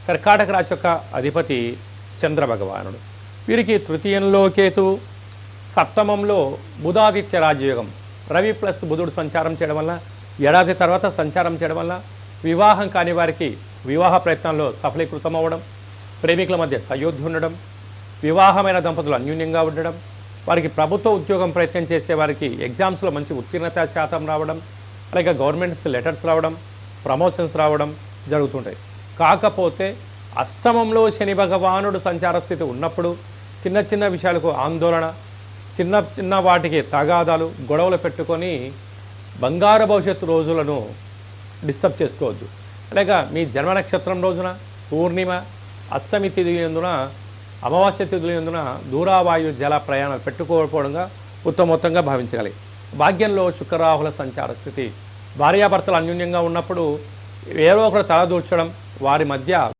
కర్కాటక రాశి యొక్క అధిపతి చంద్ర భగవానుడు. వీరికి తృతీయంలో కేతు, సప్తమంలో బుధాదిత్య రాజయోగం. రవి ప్లస్ బుధుడు సంచారం చేయడం వల్ల, ఏడాది తర్వాత సంచారం చేయడం వల్ల వివాహం కాని వారికి వివాహ ప్రయత్నాల్లో సఫలీకృతం అవ్వడం, ప్రేమికుల మధ్య సయోధ్య ఉండడం, వివాహమైన దంపతులు అన్యూన్యంగా ఉండడం, వారికి ప్రభుత్వ ఉద్యోగం ప్రయత్నం చేసే వారికి ఎగ్జామ్స్లో మంచి ఉత్తీర్ణత శాతం రావడం, అలాగే గవర్నమెంట్స్ లెటర్స్ రావడం, ప్రమోషన్స్ రావడం జరుగుతుంటాయి. కాకపోతే అష్టమంలో శని భగవానుడు సంచార స్థితి ఉన్నప్పుడు చిన్న చిన్న విషయాలకు ఆందోళన, చిన్న చిన్న వాటికి తగాదాలు, గొడవలు పెట్టుకొని బంగారు భవిష్యత్తు రోజులను డిస్టర్బ్ చేసుకోవద్దు. అలాగే మీ జన్మ నక్షత్రం రోజున పూర్ణిమ, అష్టమి తిథి ఎందున, అమావాస్య తిథుల ఎందున దూరావాయు జల ప్రయాణాలు పెట్టుకోకపోవడంగా ఉత్తమోత్తంగా భావించగలిగి. భాగ్యంలో శుక్రరాహుల సంచార స్థితి. భార్యాభర్తలు అన్యూన్యంగా ఉన్నప్పుడు ఏదో ఒకరు తలదూర్చడం, వారి మధ్య